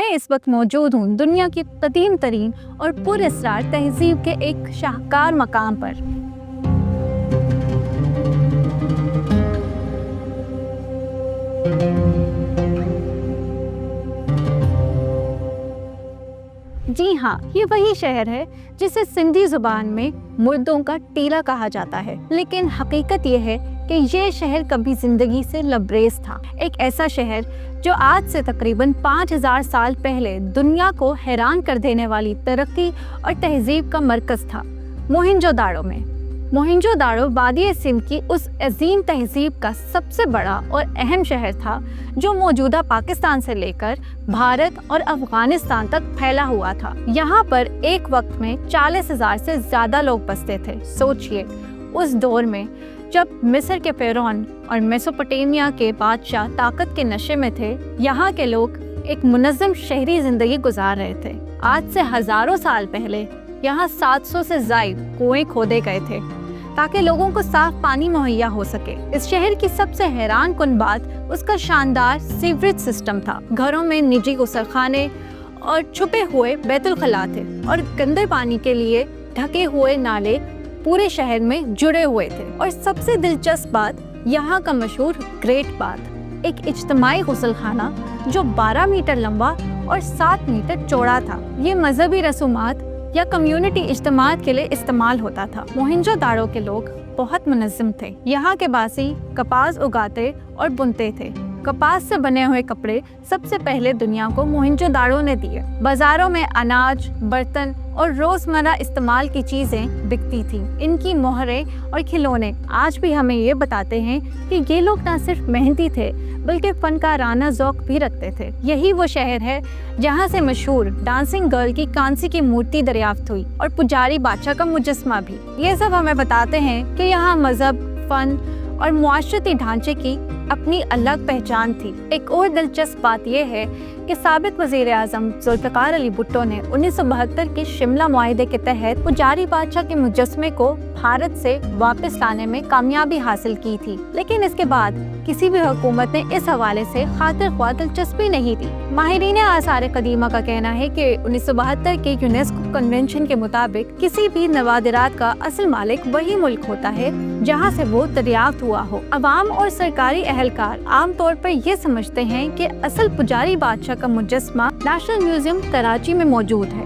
میں اس وقت موجود ہوں دنیا کی قدیم ترین اور پراسرار تہذیب کے ایک شاہکار مقام پر۔ جی ہاں، یہ وہی شہر ہے جسے سندھی زبان میں مردوں کا ٹیلا کہا جاتا ہے، لیکن حقیقت یہ ہے کہ یہ شہر کبھی زندگی سے لبریز تھا۔ ایک ایسا شہر جو آج سے تقریباً 5000 سال پہلے دنیا کو حیران کر دینے والی ترقی اور تہذیب کا مرکز تھا۔ موہنجو داڑو میں موہنجو داڑو وادی سندھ کی اس عظیم تہذیب کا سب سے بڑا اور اہم شہر تھا جو موجودہ پاکستان سے لے کر بھارت اور افغانستان تک پھیلا ہوا تھا۔ یہاں پر ایک وقت میں 40,000 سے زیادہ لوگ بستے تھے۔ سوچئے، اس دور میں جب مصر کے فرعون اور میسوپوٹیمیا کے بادشاہ طاقت کے نشے میں تھے، یہاں کے لوگ ایک منظم شہری زندگی گزار رہے تھے۔ آج سے ہزاروں سال پہلے یہاں 700 سے زائد کنویں کھودے گئے تھے تاکہ لوگوں کو صاف پانی مہیا ہو سکے۔ اس شہر کی سب سے حیران کن بات اس کا شاندار سیوریج سسٹم تھا۔ گھروں میں نجی غسل خانے اور چھپے ہوئے بیت الخلاء تھے، اور گندے پانی کے لیے ڈھکے ہوئے نالے پورے شہر میں جڑے ہوئے تھے۔ اور سب سے دلچسپ بات یہاں کا مشہور گریٹ باتھ، ایک اجتماعی غسل خانہ جو 12 میٹر لمبا اور 7 میٹر چوڑا تھا۔ یہ مذہبی رسومات یا کمیونٹی اجتماعات کے لیے استعمال ہوتا تھا۔ موہنجو داڑو کے لوگ بہت منظم تھے۔ یہاں کے باسی کپاس اگاتے اور بنتے تھے۔ کپاس سے بنے ہوئے کپڑے سب سے پہلے دنیا کو موہنجو داڑو نے دیے۔ بازاروں میں اناج، برتن اور روزمرہ استعمال کی چیزیں بکتی تھیں۔ ان کی مہریں اور کھلونے آج بھی ہمیں یہ بتاتے ہیں کہ یہ لوگ نہ صرف محنتی تھے بلکہ فنکارانہ ذوق بھی رکھتے تھے۔ یہی وہ شہر ہے جہاں سے مشہور ڈانسنگ گرل کی کانسی کی مورتی دریافت ہوئی، اور پجاری بادشاہ کا مجسمہ بھی۔ یہ سب ہمیں بتاتے ہیں کہ یہاں مذہب، فن اور معاشرتی ڈھانچے کی اپنی الگ پہچان تھی۔ ایک اور دلچسپ بات یہ ہے کہ سابق وزیر اعظم ذوالفقار علی بھٹو نے 1972 کے شملہ معاہدے کے تحت پجاری بادشاہ کے مجسمے کو بھارت سے واپس لانے میں کامیابی حاصل کی تھی، لیکن اس کے بعد کسی بھی حکومت نے اس حوالے سے خاطر خواہ دلچسپی نہیں دی۔ ماہرین آثار قدیمہ کا کہنا ہے کہ 1972 کے یونیسکو کنونشن کے مطابق کسی بھی نوادرات کا اصل مالک وہی ملک ہوتا ہے جہاں سے وہ دریافت ہوا ہو۔ عوام اور سرکاری اہلکار عام طور پر یہ سمجھتے ہیں کہ اصل پجاری بادشاہ کا مجسمہ نیشنل میوزیم کراچی میں موجود ہے،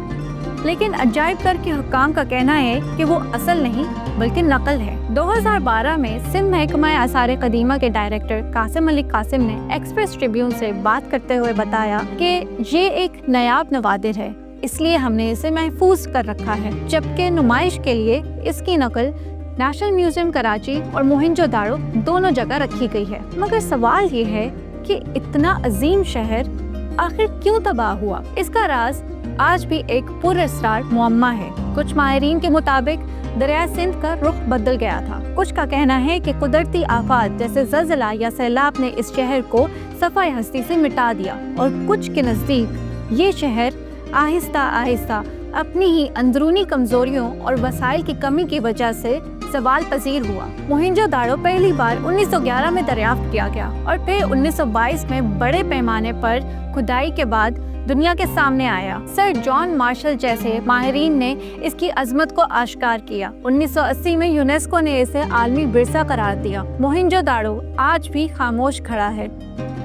لیکن عجائب گھر کے حکام کا کہنا ہے کہ وہ اصل نہیں بلکہ نقل ہے۔ 2012 میں سندھ محکمہ آثار قدیمہ کے ڈائریکٹر قاسم علی قاسم نے ایکسپریس ٹریبیون سے بات کرتے ہوئے بتایا کہ یہ ایک نایاب نوادر ہے، اس لیے ہم نے اسے محفوظ کر رکھا ہے، جبکہ نمائش کے لیے اس کی نقل نیشنل میوزیم کراچی اور موہنجو داڑو دونوں جگہ رکھی گئی ہے۔ مگر سوال یہ ہے کہ اتنا عظیم شہر آخر کیوں تباہ ہوا؟ اس کا راز آج بھی ایک پراسرار معمہ ہے۔ کچھ ماہرین کے مطابق دریائے سندھ کا رخ بدل گیا تھا۔ کچھ کا کہنا ہے کہ قدرتی آفات جیسے زلزلہ یا سیلاب نے اس شہر کو صفحہ ہستی سے مٹا دیا، اور کچھ کے نزدیک یہ شہر آہستہ آہستہ اپنی ہی اندرونی کمزوریوں اور وسائل کی کمی کی وجہ سے زوال پذیر ہوا۔ موہنجو داڑو پہلی بار 1911 میں دریافت کیا گیا، اور پھر 1922 میں بڑے پیمانے پر کھدائی کے بعد دنیا کے سامنے آیا۔ سر جان مارشل جیسے ماہرین نے اس کی عظمت کو آشکار کیا۔ 1980 میں یونیسکو نے اسے عالمی ورثہ قرار دیا۔ موہنجو داڑو آج بھی خاموش کھڑا ہے،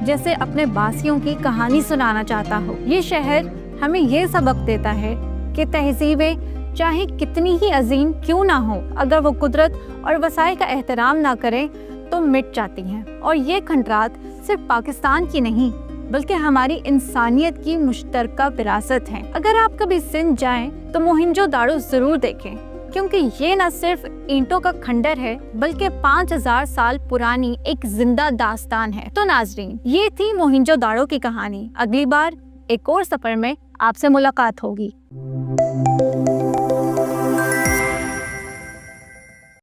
جیسے اپنے باسیوں کی کہانی سنانا چاہتا ہو۔ یہ شہر ہمیں یہ سبق دیتا ہے کہ تہذیبیں چاہے کتنی ہی عظیم کیوں نہ ہو، اگر وہ قدرت اور وسائل کا احترام نہ کریں تو مٹ جاتی ہیں۔ اور یہ کھنڈرات صرف پاکستان کی نہیں بلکہ ہماری انسانیت کی مشترکہ وراثت ہیں۔ اگر آپ کبھی سندھ جائیں تو موہنجو داڑو ضرور دیکھیں، کیونکہ یہ نہ صرف اینٹوں کا کھنڈر ہے بلکہ 5000 سال پرانی ایک زندہ داستان ہے۔ تو ناظرین، یہ تھی موہنجو داڑو کی کہانی۔ اگلی بار ایک اور سفر میں آپ سے ملاقات ہوگی۔